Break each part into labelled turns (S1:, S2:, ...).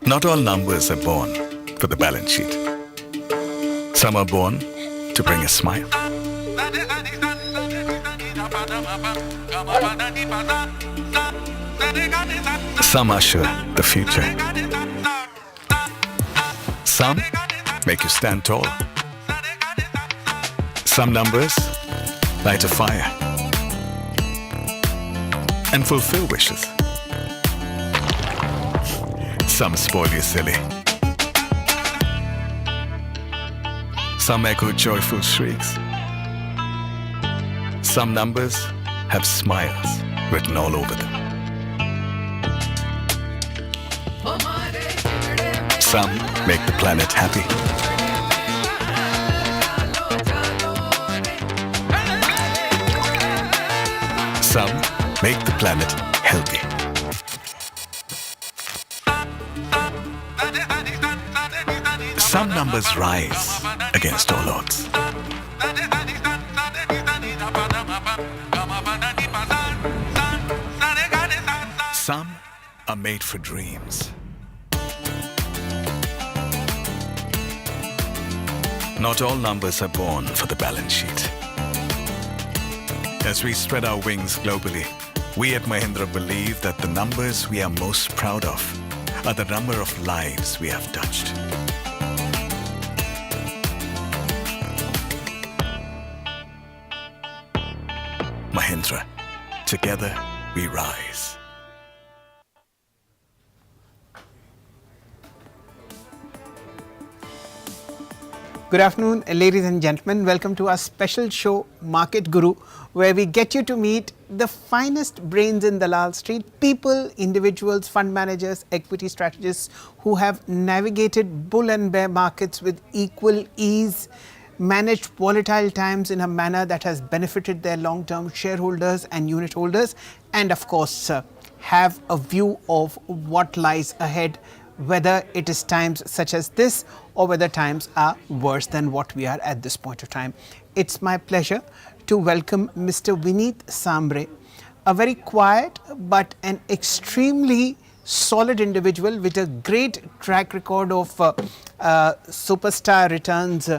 S1: Not all numbers are born for the balance sheet. Some are born to bring a smile. Some usher the future. Some make you stand tall. Some numbers light a fire and fulfill wishes. Some spoil you silly. Some echo joyful shrieks. Some numbers have smiles written all over them. Some make the planet happy. Some make the planet healthy. Some numbers rise against all odds. Some are made for dreams. Not all numbers are born for the balance sheet. As we spread our wings globally, we at Mahindra believe that the numbers we are most proud of are the number of lives we have touched. Mahindra, together we rise.
S2: Good afternoon, ladies and gentlemen. Welcome to our special show, Market Guru, where we get you to meet the finest brains in Dalal Street, people, individuals, fund managers, equity strategists who have navigated bull and bear markets with equal ease, managed volatile times in a manner that has benefited their long-term shareholders and unit holders, and of course, have a view of what lies ahead, whether it is times such as this or whether times are worse than what we are at this point of time. It's my pleasure to welcome Mr. Vinit Sambre, a very quiet but an extremely solid individual with a great track record of superstar returns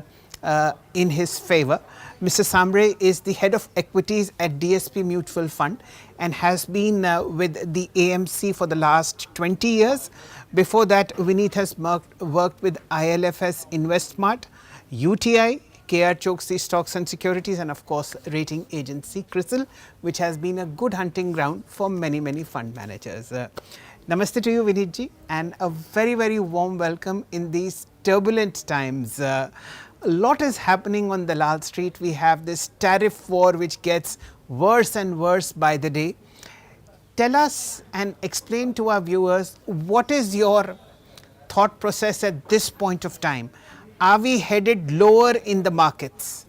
S2: in his favor. Mr. Sambre is the head of equities at DSP Mutual Fund and has been with the AMC for the last 20 years. Before that, Vinit has worked with ILFS InvestSmart, UTI, KR Choksi Stocks and Securities, and of course rating agency CRISIL, which has been a good hunting ground for many fund managers. Namaste to you, Vinit ji, and a very warm welcome in these turbulent times. A lot is happening on Dalal Street. We have this tariff war which gets worse and worse by the day. Tell us and explain to our viewers, what is your thought process at this point of time? Are we headed lower in the markets?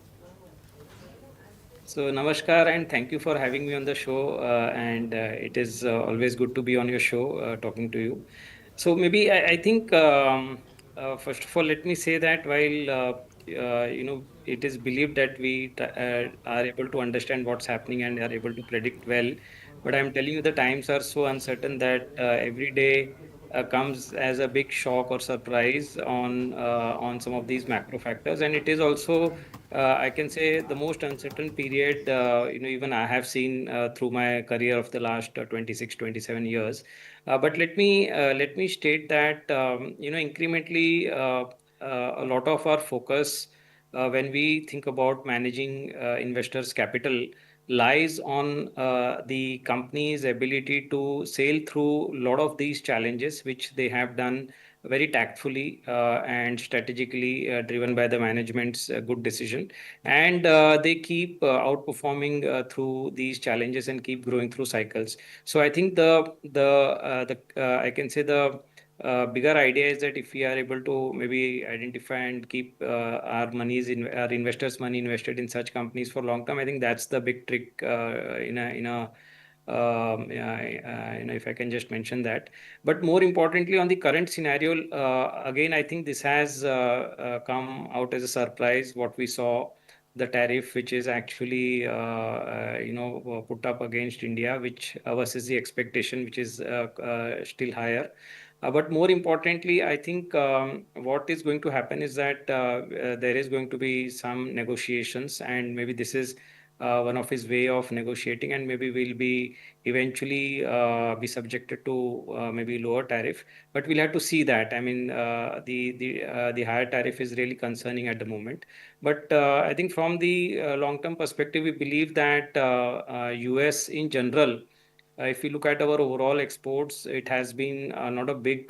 S3: So namaskar and thank you for having me on the show, and it is always good to be on your show talking to you. So maybe I think first of all let me say that while it is believed that we are able to understand what's happening and are able to predict well, but I'm telling you the times are so uncertain that every day comes as a big shock or surprise on some of these macro factors, and it is also I can say the most uncertain period even I have seen through my career of the last 26-27 years. But let me state that incrementally a lot of our focus when we think about managing investors' capital lies on the company's ability to sail through a lot of these challenges, which they have done very tactfully and strategically, driven by the management's good decision. And they keep outperforming through these challenges and keep growing through cycles. So I think I can say the bigger idea is that if we are able to maybe identify and keep our investors' money invested in such companies for long term, I think that's the big trick if I can just mention that. But more importantly, on the current scenario, again, I think this has come out as a surprise. What we saw, the tariff, which is actually put up against India, which versus the expectation, which is still higher. But more importantly, I think what is going to happen is that there is going to be some negotiations, and maybe this is one of his way of negotiating, and maybe we'll be eventually be subjected to maybe lower tariff. But we'll have to see that. I mean, the higher tariff is really concerning at the moment. But I think from the long-term perspective, we believe that US in general, if you look at our overall exports, it has been not a big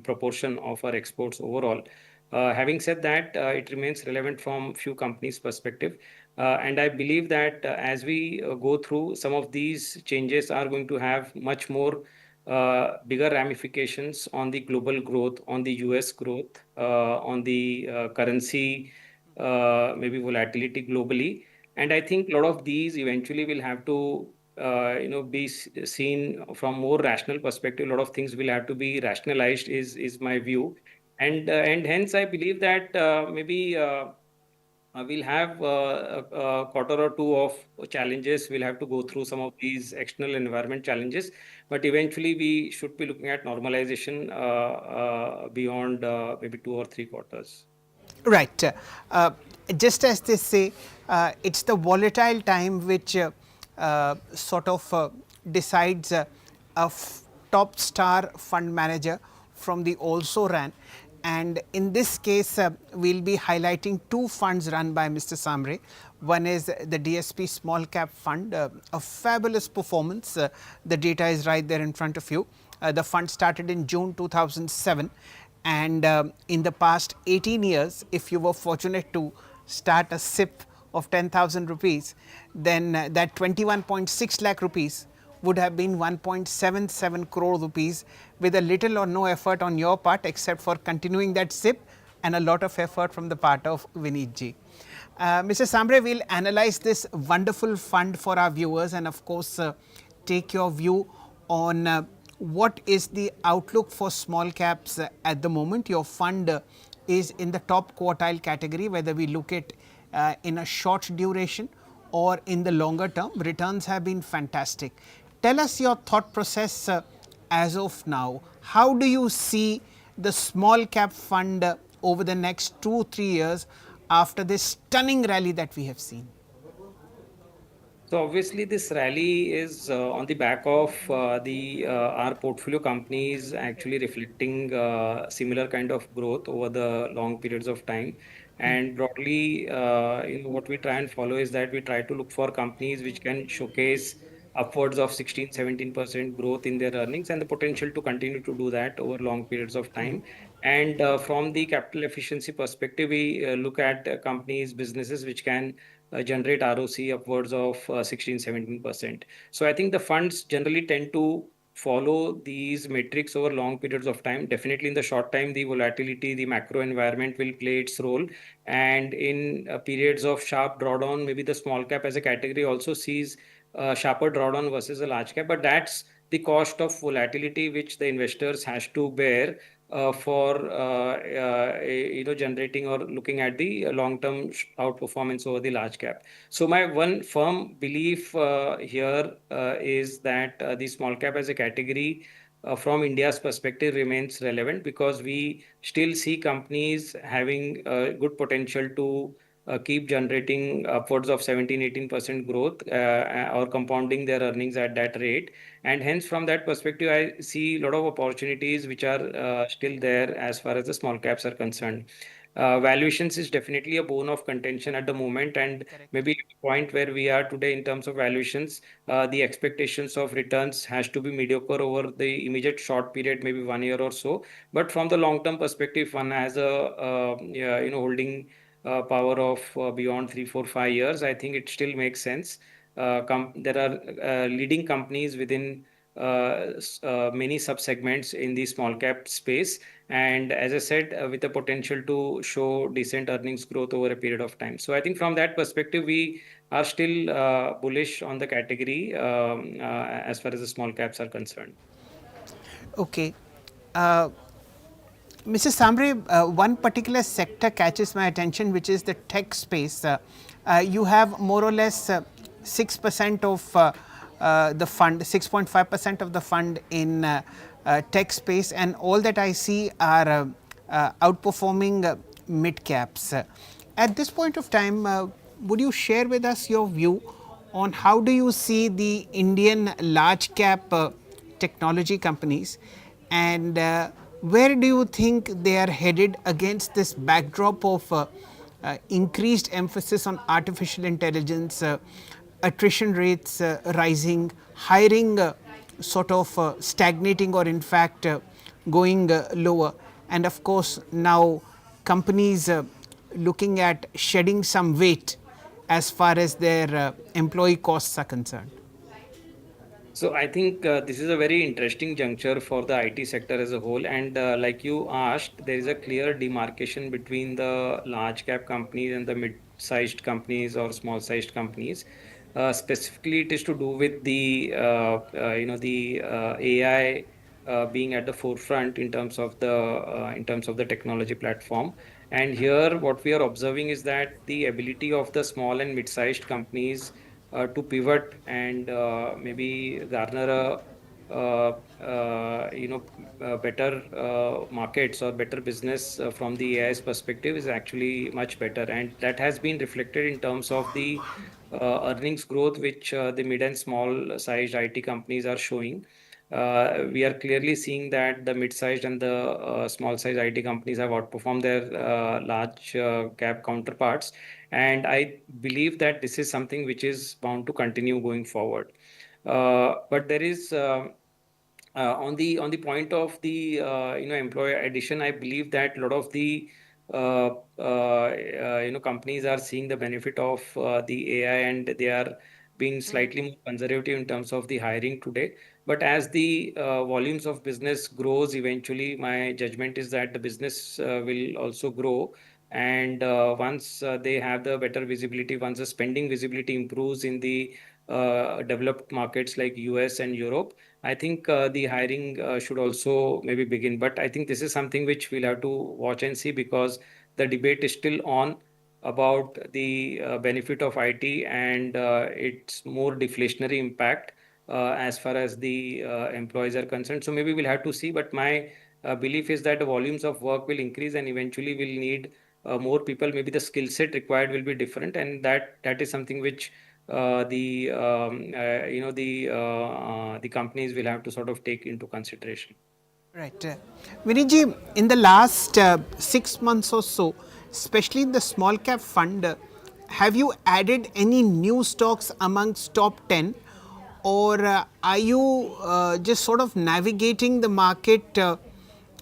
S3: proportion of our exports overall. Having said that, it remains relevant from few companies' perspective. And I believe that as we go through, some of these changes are going to have much more bigger ramifications on the global growth, on the US growth, on the currency, maybe volatility globally. And I think a lot of these eventually will have to be seen from more rational perspective. A lot of things will have to be rationalized, is my view, and hence I believe that maybe we'll have a quarter or two of challenges. We'll have to go through some of these external environment challenges, but eventually we should be looking at normalization beyond maybe 2 or 3 quarters.
S2: Right. Just as they say, it's the volatile time which sort of decides top star fund manager from the also ran. And in this case, we'll be highlighting two funds run by Mr. Sambre. One is the DSP Small Cap Fund, a fabulous performance. The data is right there in front of you. The fund started in June 2007. And in the past 18 years, if you were fortunate to start a SIP of 10,000 rupees, then that 21.6 lakh rupees would have been 1.77 crore rupees with a little or no effort on your part except for continuing that SIP and a lot of effort from the part of Vinit ji. Mr. Sambre, we'll analyze this wonderful fund for our viewers and of course take your view on what is the outlook for small caps at the moment. Your fund is in the top quartile category, whether we look at in a short duration or in the longer term. Returns have been fantastic. Tell us your thought process as of now. How do you see the small cap fund over the next 2-3 years after this stunning rally that we have seen?
S3: So obviously, this rally is on the back of the our portfolio companies actually reflecting similar kind of growth over the long periods of time. And broadly, what we try and follow is that we try to look for companies which can showcase upwards of 16-17% growth in their earnings and the potential to continue to do that over long periods of time. And from the capital efficiency perspective, we look at companies, businesses which can generate ROC upwards of 16-17%. So I think the funds generally tend to follow these metrics over long periods of time. Definitely in the short time, the volatility, the macro environment will play its role. And in periods of sharp drawdown, maybe the small cap as a category also sees sharper drawdown versus a large cap. But that's the cost of volatility which the investors has to bear for generating or looking at the long-term outperformance over the large cap. So my one firm belief here is that the small cap as a category from India's perspective remains relevant because we still see companies having good potential to keep generating upwards of 17-18% growth or compounding their earnings at that rate. And hence, from that perspective, I see a lot of opportunities which are still there as far as the small caps are concerned. Valuations is definitely a bone of contention at the moment, and maybe at the point where we are today in terms of valuations, the expectations of returns has to be mediocre over the immediate short period, maybe 1 year or so. But from the long-term perspective, one has a holding power of beyond 3, 4, 5 years. I think it still makes sense. There are leading companies within many subsegments in the small cap space. And as I said, with the potential to show decent earnings growth over a period of time. So I think from that perspective, we are still bullish on the category as far as the small caps are concerned.
S2: Okay. Mr. Sambre, one particular sector catches my attention, which is the tech space. You have more or less 6% of the fund, 6.5% of the fund in tech space, and all that I see are outperforming mid caps. At this point of time, would you share with us your view on how do you see the Indian large cap technology companies, and where do you think they are headed against this backdrop of increased emphasis on artificial intelligence, attrition rates rising, hiring sort of stagnating or in fact going lower, and of course now companies looking at shedding some weight as far as their employee costs are concerned?
S3: So I think this is a very interesting juncture for the IT sector as a whole. And like you asked, there is a clear demarcation between the large cap companies and the mid-sized companies or small-sized companies. Specifically, it is to do with the the AI being at the forefront in terms of the technology platform. And here, what we are observing is that the ability of the small and mid-sized companies to pivot and maybe garner a better markets or better business from the AI's perspective is actually much better, and that has been reflected in terms of the earnings growth which the mid and small sized IT companies are showing. We are clearly seeing that the mid-sized and the small-sized IT companies have outperformed their large cap counterparts, and I believe that this is something which is bound to continue going forward. But there is on the point of the employer addition, I believe that a lot of the companies are seeing the benefit of the AI, and they are being slightly more conservative in terms of the hiring today. But as the volumes of business grows, eventually, my judgment is that the business will also grow. And once they have the better visibility, once the spending visibility improves in the developed markets like US and Europe, I think the hiring should also maybe begin. But I think this is something which we'll have to watch and see, because the debate is still on about the benefit of IT and its more deflationary impact as far as the employees are concerned. So maybe we'll have to see. But my belief is that the volumes of work will increase, and eventually we'll need more people. Maybe the skill set required will be different, and that is something which the companies will have to sort of take into consideration.
S2: Right. Viniji, in the last 6 months or so, especially in the small cap fund, have you added any new stocks amongst top 10, or are you just sort of navigating the market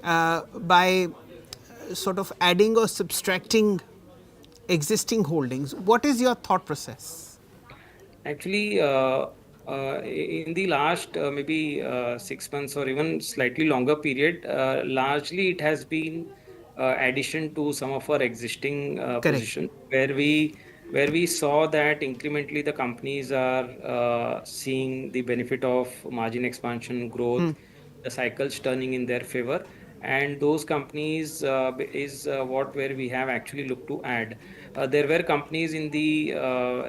S2: by sort of adding or subtracting existing holdings? What is your thought process?
S3: Actually, in the last maybe 6 months or even slightly longer period, largely it has been addition to some of our existing
S2: Correct.
S3: positions, where we saw that incrementally the companies are seeing the benefit of margin expansion, growth, the cycles turning in their favor, and those companies is what where we have actually looked to add. There were companies in the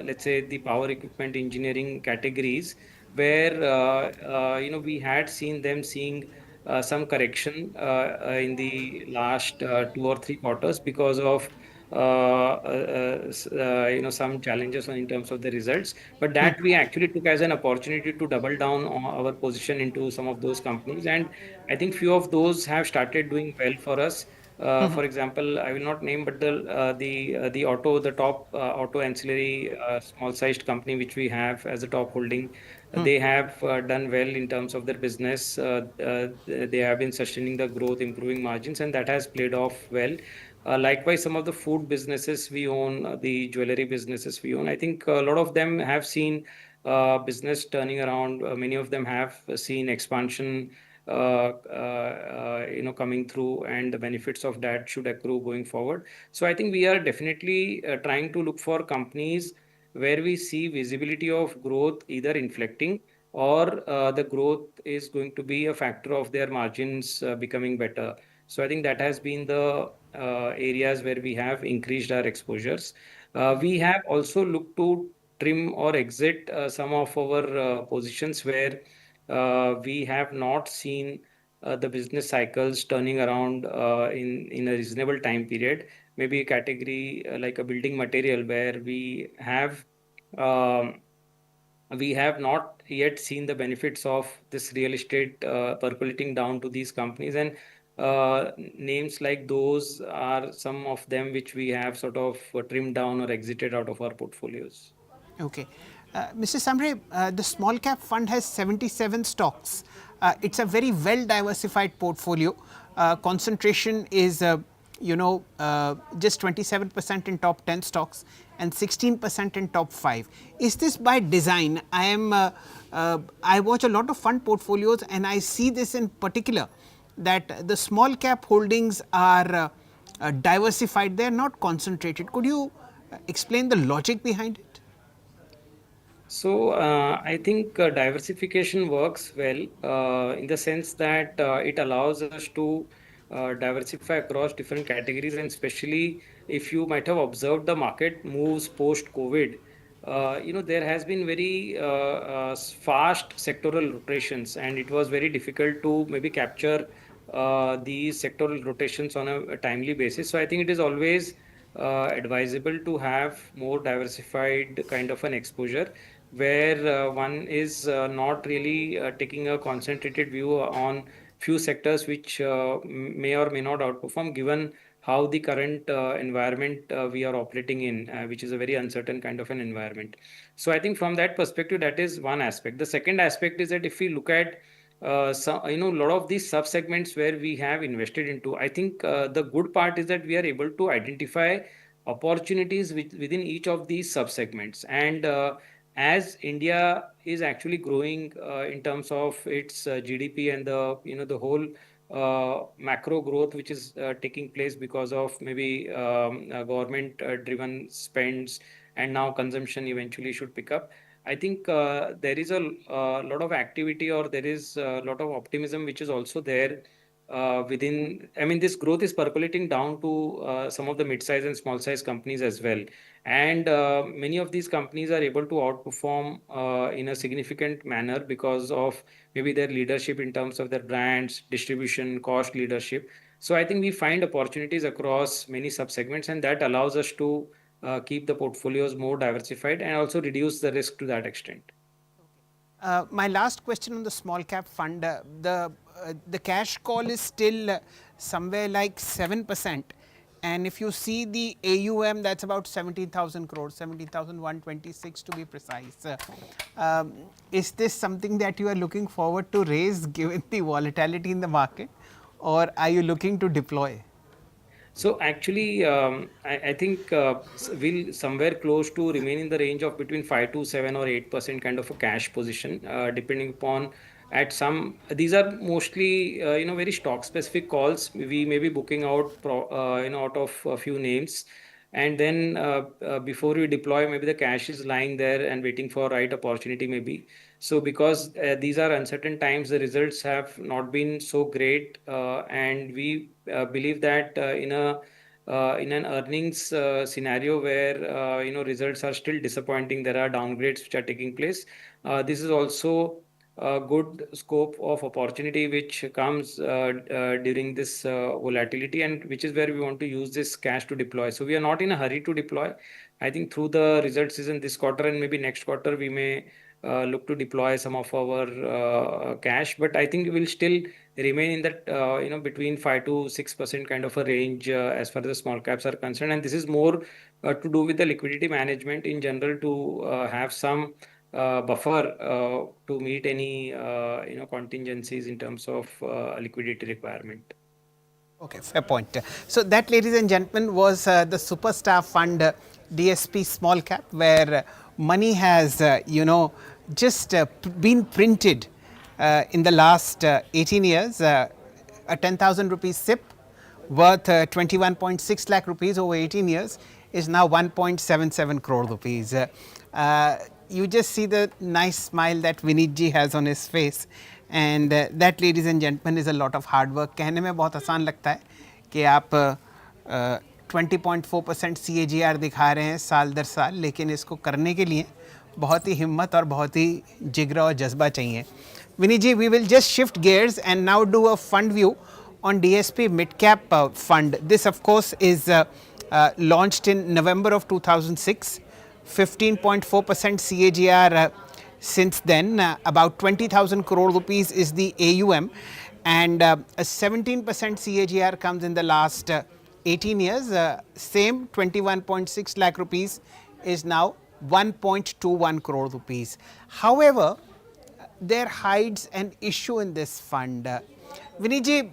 S3: let's say the power equipment engineering categories where we had seen them seeing some correction in the last 2 or 3 quarters because of some challenges in terms of the results, but that we actually took as an opportunity to double down on our position into some of those companies, and I think few of those have started doing well for us. For example, I will not name, but the top auto ancillary small sized company which we have as a top holding, they have done well in terms of their business. They have been sustaining the growth, improving margins, and that has played off well. Likewise, some of the food businesses we own, the jewelry businesses we own, I think a lot of them have seen business turning around. Many of them have seen expansion coming through, and the benefits of that should accrue going forward. So I think we are definitely trying to look for companies where we see visibility of growth either inflecting, or the growth is going to be a factor of their margins becoming better. So I think that has been the areas where we have increased our exposures. We have also looked to trim or exit some of our positions where we have not seen the business cycles turning around in a reasonable time period. Maybe a category like a building material where um, we have not yet seen the benefits of this real estate percolating down to these companies, and names like those are some of them which we have sort of trimmed down or exited out of our portfolios.
S2: Okay. Mr. Sambre, the small cap fund has 77 stocks. It's a very well diversified portfolio. Concentration is, just 27% in top 10 stocks and 16% in top 5. Is this by design? I watch a lot of fund portfolios and I see this in particular, that the small cap holdings are diversified, they are not concentrated. Could you explain the logic behind it?
S3: So I think diversification works well in the sense that it allows us to diversify across different categories, and especially if you might have observed the market moves post COVID. There has been very fast sectoral rotations, and it was very difficult to maybe capture these sectoral rotations on a timely basis. So I think it is always advisable to have more diversified kind of an exposure where one is not really taking a concentrated view on few sectors which may or may not outperform given how the current environment we are operating in, which is a very uncertain kind of an environment. So I think from that perspective, that is one aspect. The second aspect is that if we look at a lot of these sub segments where we have invested into, I think the good part is that we are able to identify opportunities within each of these sub segments, and as India is actually growing in terms of its GDP and the whole macro growth which is taking place because of maybe government driven spends, and now consumption eventually should pick up. I think there is a lot of activity, or there is a lot of optimism which is also there within. I mean, this growth is percolating down to some of the mid-size and small-size companies as well, and many of these companies are able to outperform in a significant manner because of maybe their leadership in terms of their brands, distribution, cost leadership. So I think we find opportunities across many sub-segments, and that allows us to keep the portfolios more diversified and also reduce the risk to that extent.
S2: My last question on the small cap fund, the cash call is still somewhere like 7%, and if you see the AUM, that's about 17,000 crores, 17,126 to be precise. Is this something that you are looking forward to raise given the volatility in the market, or are you looking to deploy?
S3: So actually, I think we'll somewhere close to remain in the range of between 5 to 7 or 8% kind of a cash position, depending upon at some. These are mostly very stock specific calls. We may be booking out out of a few names, and then before we deploy, maybe the cash is lying there and waiting for right opportunity maybe. So because these are uncertain times, the results have not been so great, and we believe that in an earnings scenario where results are still disappointing, there are downgrades which are taking place. This is also a good scope of opportunity which comes during this volatility, and which is where we want to use this cash to deploy. So we are not in a hurry to deploy. I think through the result season this quarter and maybe next quarter, we may look to deploy some of our cash, but I think we will still remain in that between 5 to 6% kind of a range as far as the small caps are concerned. And this is more to do with the liquidity management in general, to have some buffer to meet any contingencies in terms of liquidity requirement.
S2: Okay, fair point. So that, ladies and gentlemen, was the superstar fund DSP Small Cap, where money has just been printed in the last 18 years. A 10,000 rupees SIP worth 21.6 lakh rupees over 18 years is now 1.77 crore rupees. You just see the nice smile that Vinit ji has on his face, and that, ladies and gentlemen, is a lot of hard work. कहने में बहुत आसान लगता है कि आप 20.4% CAGR दिखा रहे हैं साल दर साल, लेकिन इसको करने के लिए बहुत ही हिम्मत और बहुत ही जिगरा और जज्बा चाहिए. Viniji, we will just shift gears and now do a fund view on DSP Mid Cap Fund. This, of course, is launched in November of 2006, 15.4% CAGR since then. About 20,000 crore rupees is the AUM, and a 17% CAGR comes in the last 18 years. Same 21.6 lakh rupees is now 1.21 crore rupees. However, there hides an issue in this fund. Viniji,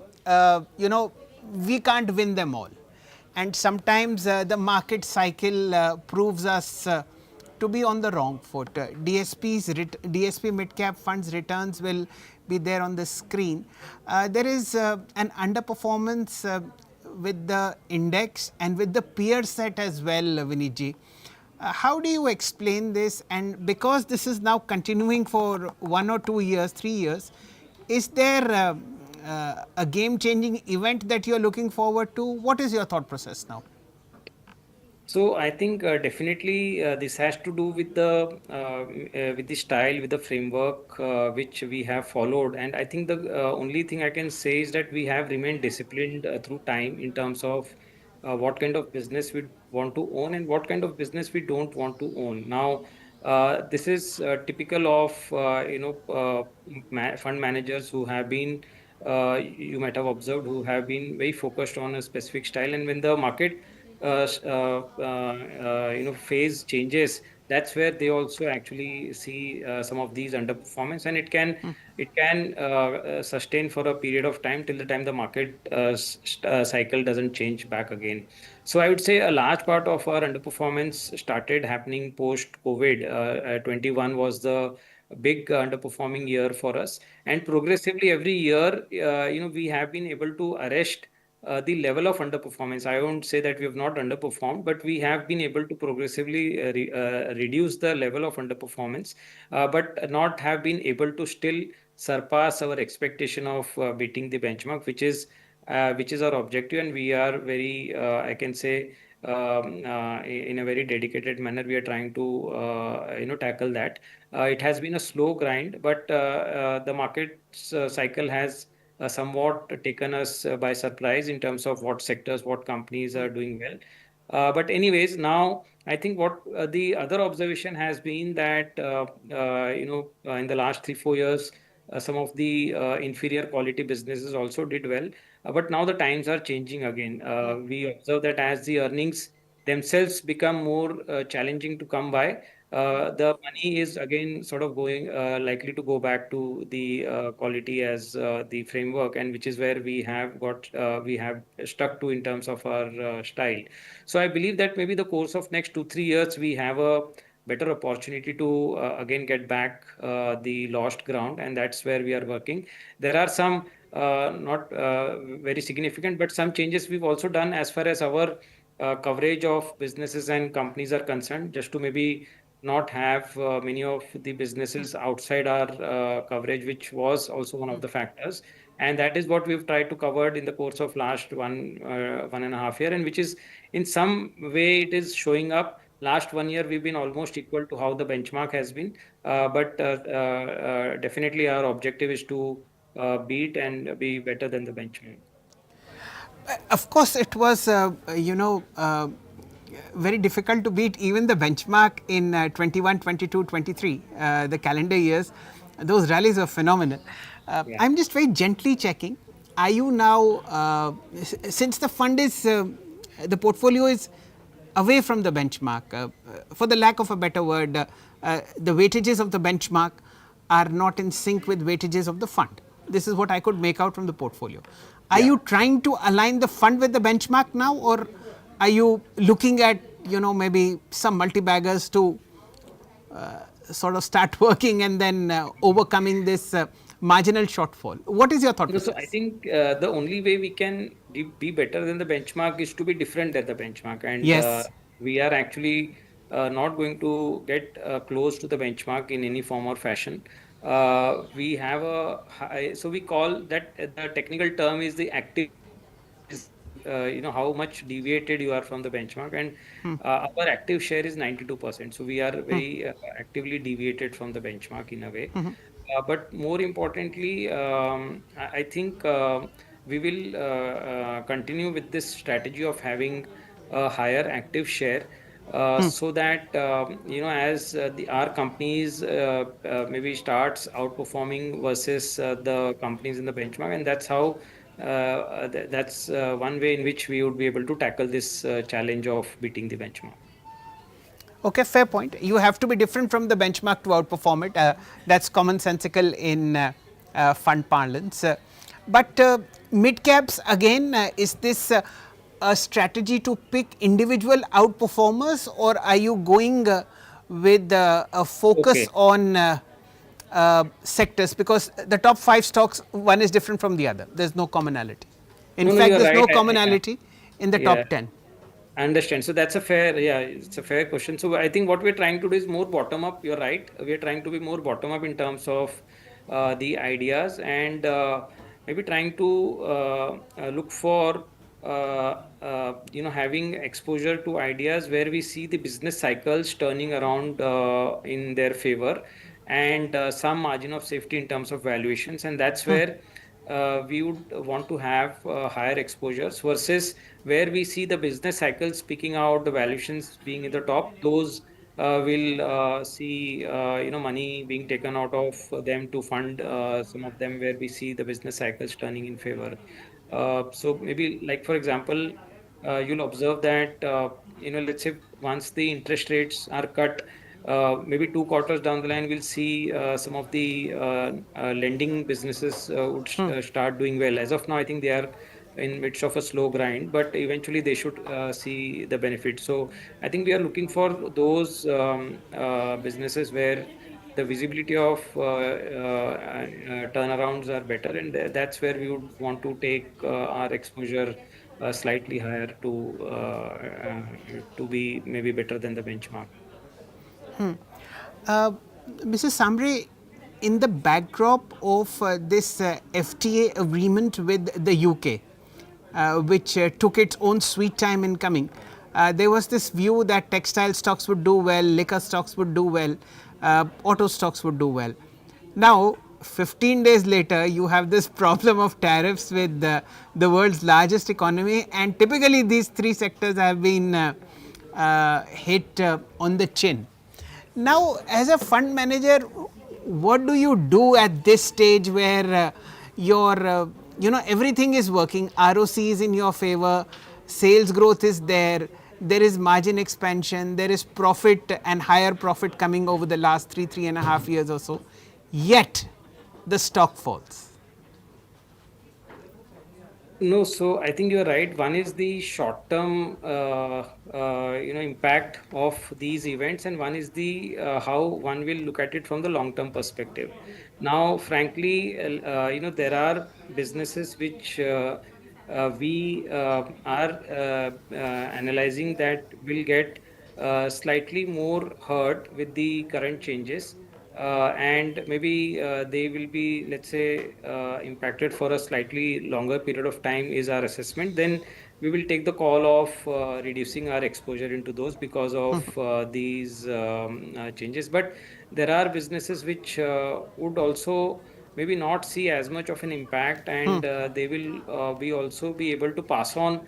S2: we can't win them all. And sometimes the market cycle proves us to be on the wrong foot. DSP Mid Cap Fund's returns will be there on the screen. There is an underperformance with the index and with the peer set as well, Viniji. How do you explain this? And because this is now continuing for 1 or 2 years, 3 years, is there a game changing event that you're looking forward to? What is your thought process now?
S3: So I think definitely this has to do with the style, with the framework which we have followed, and I think the only thing I can say is that we have remained disciplined through time in terms of what kind of business we want to own and what kind of business we don't want to own. Now, this is typical of fund managers who have been you might have observed who have been very focused on a specific style, and when the market phase changes, that's where they also actually see some of these underperformance, and it can sustain for a period of time till the time the market cycle doesn't change back again. So I would say a large part of our underperformance started happening post COVID. 21 was the big underperforming year for us, and progressively every year, we have been able to arrest the level of underperformance. I won't say that we have not underperformed, but we have been able to progressively reduce the level of underperformance, but not have been able to still surpass our expectation of beating the benchmark, which is our objective, and we are very, I can say, in a very dedicated manner, we are trying to tackle that. It has been a slow grind, but the market cycle has somewhat taken us by surprise in terms of what sectors, what companies are doing well. But anyways, now I think what the other observation has been that in the last 3 4 years, some of the inferior quality businesses also did well. But now the times are changing again. We observe that as the earnings themselves become more challenging to come by, the money is again sort of going likely to go back to the quality as the framework, and which is where we have stuck to in terms of our style. So I believe that maybe the course of next 2 3 years we have a better opportunity to again get back the lost ground, and that's where we are working. There are some not very significant, but some changes we've also done as far as our coverage of businesses and companies are concerned, just to maybe not have many of the businesses outside our coverage, which was also one of the factors. And that is what we've tried to cover in the course of last 1.5 year, and which is in some way it is showing up. Last 1 year, we've been almost equal to how the benchmark has been. But definitely our objective is to beat and be better than the benchmark.
S2: Of course, it was, very difficult to beat even the benchmark in 21, 22, 23, the calendar years. Those rallies were phenomenal.
S3: Yeah.
S2: I'm just very gently checking. Are you now, since the fund is, the portfolio is away from the benchmark, for the lack of a better word, the weightages of the benchmark are not in sync with weightages of the fund. This is what I could make out from the portfolio. Are you trying to align the fund with the benchmark now, or are you looking at, maybe some multi-baggers to sort of start working and then overcoming this marginal shortfall? What is your thought process?
S3: So I think the only way we can be better than the benchmark is to be different than the benchmark. And
S2: Yes.
S3: we are actually not going to get close to the benchmark in any form or fashion. We have a high, so we call that the technical term is the active how much deviated you are from the benchmark, and our active share is 92%, so we are very actively deviated from the benchmark in a way. But more importantly, I think we will continue with this strategy of having a higher active share, so that as our companies maybe starts outperforming versus the companies in the benchmark, and that's how that's one way in which we would be able to tackle this challenge of beating the benchmark.
S2: Okay, fair point. You have to be different from the benchmark to outperform it. That's commonsensical in fund parlance. But mid caps again, is this a strategy to pick individual outperformers, or are you going with a focus
S3: Okay.
S2: on sectors? Because the top 5 stocks, one is different from the other. There's no commonality. In
S3: No, no,
S2: fact,
S3: you're
S2: there's
S3: right.
S2: no commonality in the
S3: Yeah.
S2: top 10.
S3: I understand. So that's a fair, yeah, it's a fair question. So I think what we're trying to do is more bottom up. You're right. We're trying to be more bottom up in terms of the ideas, and maybe trying to look for having exposure to ideas where we see the business cycles turning around in their favor, and some margin of safety in terms of valuations, and that's where we would want to have higher exposures versus where we see the business cycles picking out, the valuations being in the top. Those will see money being taken out of them to fund some of them where we see the business cycles turning in favor. So maybe like for example, you'll observe that let's say once the interest rates are cut, maybe 2 quarters down the line, we'll see some of the lending businesses would start doing well. As of now, I think they are in midst of a slow grind, but eventually they should see the benefit. So I think we are looking for those businesses where the visibility of turnarounds are better, and that's where we would want to take our exposure slightly higher to be maybe better than the benchmark.
S2: Mrs. Sambre, in the backdrop of this FTA agreement with the UK, which took its own sweet time in coming, there was this view that textile stocks would do well, liquor stocks would do well, auto stocks would do well. Now, 15 days later, you have this problem of tariffs with the world's largest economy, and typically these 3 sectors have been hit on the chin. Now, as a fund manager, what do you do at this stage where your everything is working, ROC is in your favor, sales growth is there, there is margin expansion, there is profit and higher profit coming over the last 3.5 years or so, yet the stock falls?
S3: No, so I think you're right. One is the short-term, impact of these events, and one is the how one will look at it from the long-term perspective. Now, frankly, there are businesses which we are analyzing that will get slightly more hurt with the current changes, and maybe they will be, let's say, impacted for a slightly longer period of time is our assessment. Then we will take the call of reducing our exposure into those because of these changes. But there are businesses which would also maybe not see as much of an impact, and they will be also be able to pass on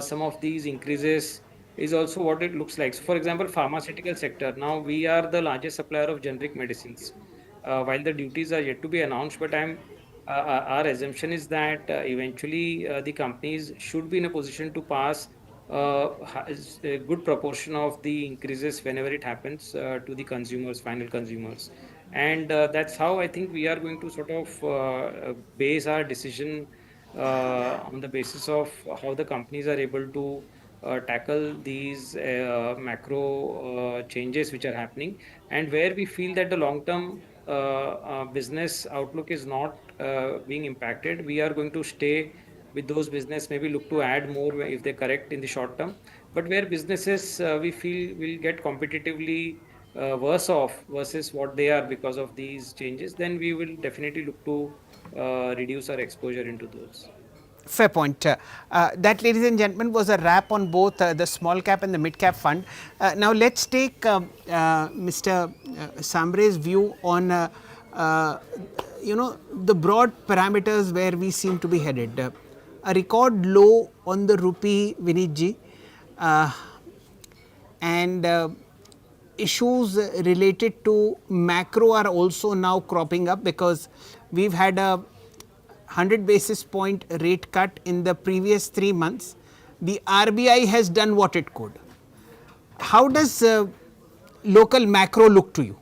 S3: some of these increases, is also what it looks like. So, for example, pharmaceutical sector. Now we are the largest supplier of generic medicines. While the duties are yet to be announced, but our assumption is that eventually the companies should be in a position to pass a good proportion of the increases whenever it happens to the consumers, final consumers. And that's how I think we are going to sort of base our decision on the basis of how the companies are able to tackle these macro changes which are happening, and where we feel that the long term business outlook is not being impacted, we are going to stay with those business, maybe look to add more if they're correct in the short term. But where businesses we feel will get competitively worse off versus what they are because of these changes, then we will definitely look to reduce our exposure into those.
S2: Fair point. That, ladies and gentlemen, was a wrap on both the small cap and the mid cap fund. Now, let's take Mr. Sambre's view on the broad parameters where we seem to be headed. A record low on the rupee, Vinit ji, and issues related to macro are also now cropping up, because we've had a 100 basis point rate cut in the previous 3 months. The RBI has done what it could. How does local macro look to you?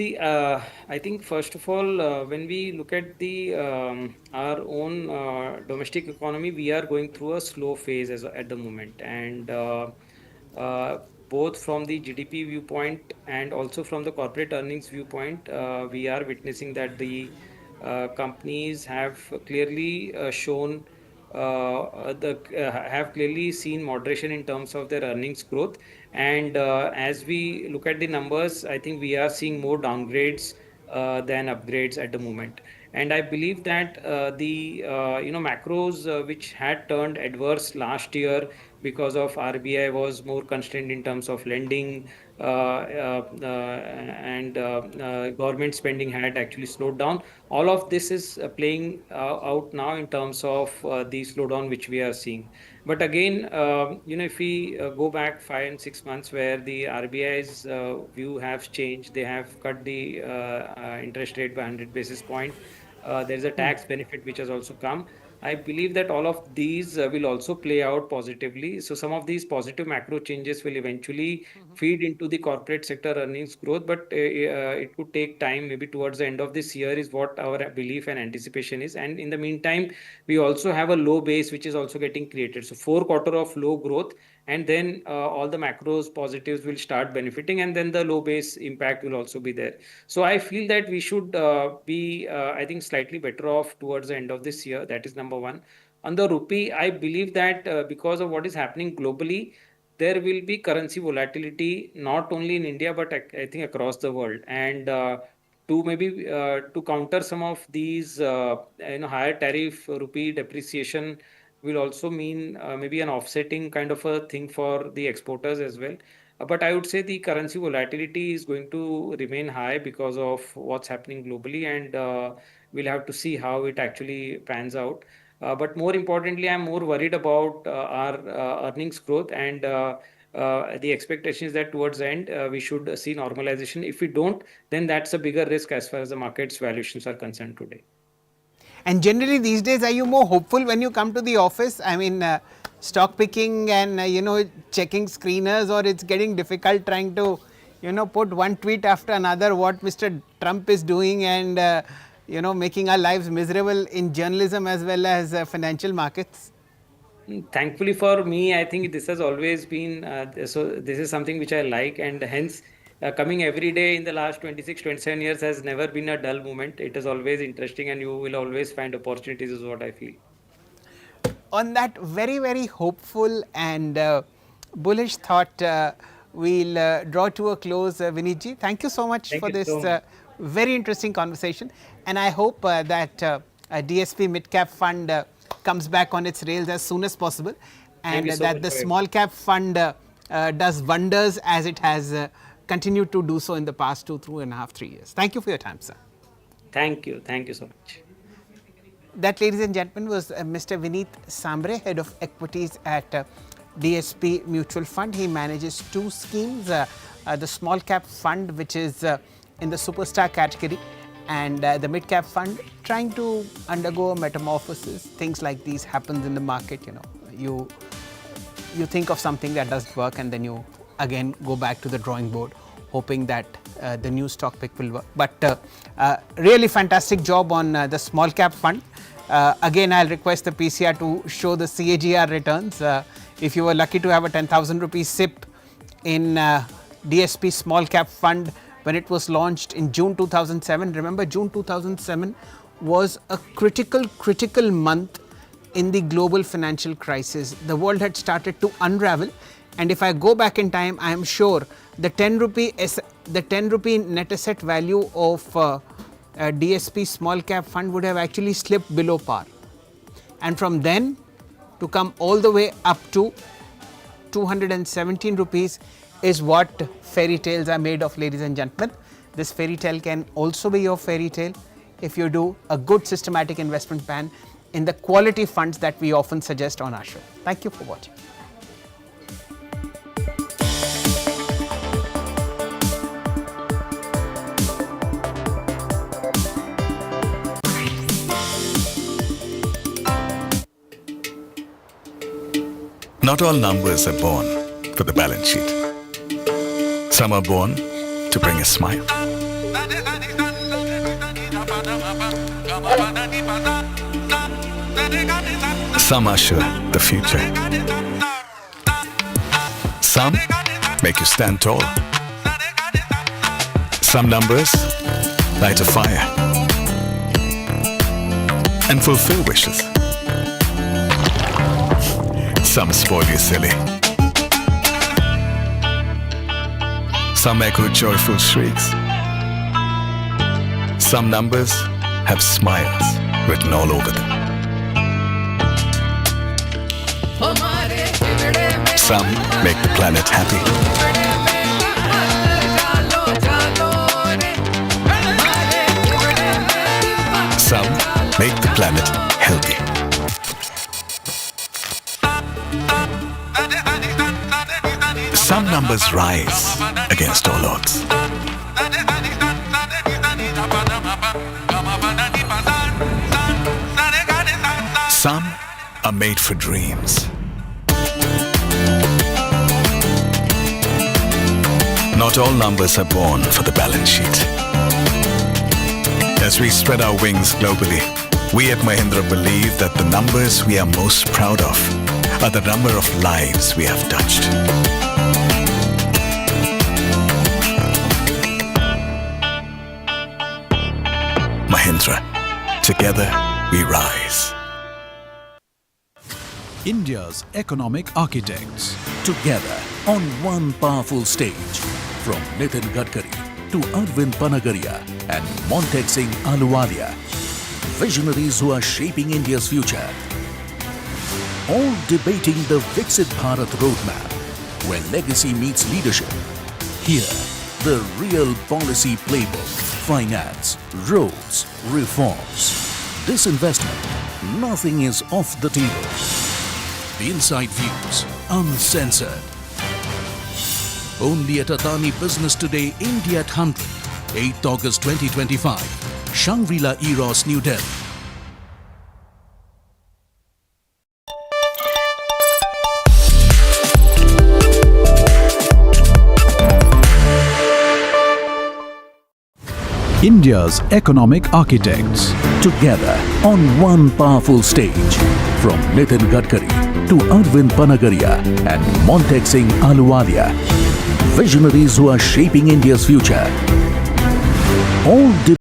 S3: I think first of all, when we look at the our own domestic economy, we are going through a slow phase at the moment, and both from the GDP viewpoint and also from the corporate earnings viewpoint, we are witnessing that the companies have clearly shown have clearly seen moderation in terms of their earnings growth. And as we look at the numbers, I think we are seeing more downgrades than upgrades at the moment. And I believe that the macros which had turned adverse last year because of RBI was more constrained in terms of lending, and government spending had actually slowed down. All of this is playing out now in terms of the slowdown which we are seeing. But again, if we go back 5 and 6 months, where the RBI's view has changed, they have cut the interest rate by 100 basis point. There is a tax benefit which has also come. I believe that all of these will also play out positively. So some of these positive macro changes will eventually feed into the corporate sector earnings growth, but it could take time. Maybe towards the end of this year is what our belief and anticipation is. And in the meantime, we also have a low base which is also getting created. So 4 quarters of low growth, and then all the macros positives will start benefiting, and then the low base impact will also be there. So I feel that we should be, I think, slightly better off towards the end of this year. That is number one. On the rupee, I believe that because of what is happening globally, there will be currency volatility not only in India but I think across the world. And to maybe to counter some of these higher tariff rupee depreciation will also mean maybe an offsetting kind of a thing for the exporters as well. But I would say the currency volatility is going to remain high because of what's happening globally, and we'll have to see how it actually pans out. But more importantly, I'm more worried about our earnings growth, and the expectation is that towards the end, we should see normalization. If we don't, then that's a bigger risk as far as the market's valuations are concerned today.
S2: And generally these days, are you more hopeful when you come to the office? I mean, stock picking and checking screeners, or it's getting difficult trying to put one tweet after another what Mr. Trump is doing, and making our lives miserable in journalism as well as financial markets?
S3: Thankfully for me, I think this has always been so. This is something which I like, and hence coming every day in the last 26, 27 years has never been a dull moment. It is always interesting, and you will always find opportunities, is what I feel.
S2: On that very, very hopeful and bullish thought, we'll draw to a close, Vinit ji. Thank you so much for this very interesting conversation, and I hope that DSP Mid Cap Fund comes back on its rails as soon as possible, and that the Small Cap Fund does wonders as it has continued to do so in the past 2.5, 3 years. Thank you for your time, sir.
S3: Thank you. Thank you so much.
S2: That, ladies and gentlemen, was Mr. Vinit Sambre, Head of Equities at DSP Mutual Fund. He manages 2 schemes, the Small Cap Fund, which is in the Superstar category, and the Mid Cap Fund, trying to undergo a metamorphosis. Things like these happens in the market. You think of something that doesn't work, and then you again go back to the drawing board, hoping that the new stock pick will work. But really fantastic job on the Small Cap Fund. Again, I'll request the PCR to show the CAGR returns. If you were lucky to have a 10,000 rupees SIP in DSP Small Cap Fund when it was launched in June 2007, remember June 2007 was a critical month in the global financial crisis. The world had started to unravel, and if I go back in time, I am sure the 10 rupee net asset value of DSP Small Cap Fund would have actually slipped below par, and from then to come all the way up to 217 rupees is what fairy tales are made of, ladies and gentlemen. This fairy tale can also be your fairy tale if you do a good systematic investment plan in the quality funds that we often suggest on our show. Thank you for watching.
S1: Not all numbers are born for the balance sheet. Some are born to bring a smile. Some usher the future. Some make you stand tall. Some numbers light a fire and fulfill wishes. Some spoil you silly. Some echo joyful shrieks. Some numbers have smiles written all over them. Some make the planet happy. Some make the planet healthy. Some numbers rise against all odds. Some are made for dreams. Not all numbers are born for the balance sheet. As we spread our wings globally, we at Mahindra believe that the numbers we are most proud of are the number of lives we have touched. Mahindra, together we rise.
S4: India's economic architects, together on one powerful stage. From Nitin Gadkari to Arvind Panagaria and Montek Singh Ahluwalia, visionaries who are shaping India's future. All debating the Viksit Bharat roadmap, where legacy meets leadership. Here, the real policy playbook, finance, roads, reforms. Disinvestment, nothing is off the table. The inside views, uncensored. Only at Adani Business Today, India at 100, 8th August 2025, Shangri-La Eros, New Delhi. India's economic architects, together on one powerful stage. From Nitin Gadkari to Arvind Panagaria and Montek Singh Ahluwalia, visionaries who are shaping India's future. All